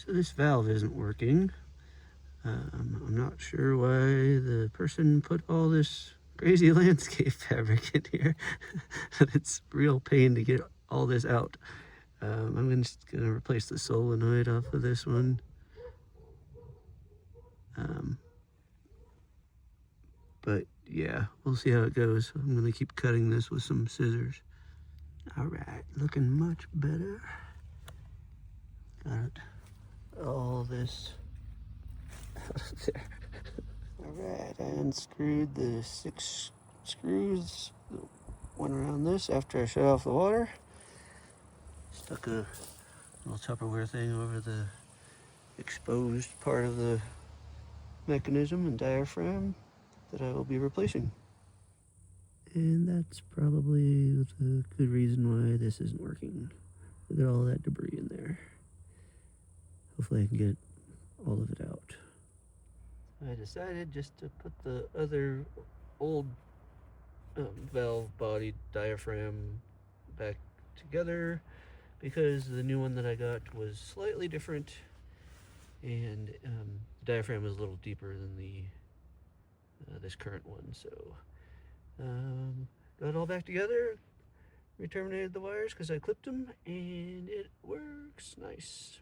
So this valve isn't working. I'm not sure why the person put all this crazy landscape fabric in here. It's real pain to get all this out. I'm just gonna replace the solenoid off of this one. But yeah, we'll see how it goes. I'm gonna keep cutting this with some scissors. All right, looking much better. Got all this out of there. All right, I unscrewed the 6 screws that went around this after I shut off the water. Stuck a little Tupperware thing over the exposed part of the mechanism and diaphragm that I will be replacing. And that's probably the good reason why this isn't working. Look at all that debris in there. Hopefully I can get all of it out. I decided just to put the other old valve body diaphragm back together because the new one that I got was slightly different, and the diaphragm is a little deeper than the this current one. So got it all back together, re-terminated the wires because I clipped them, and it works nice.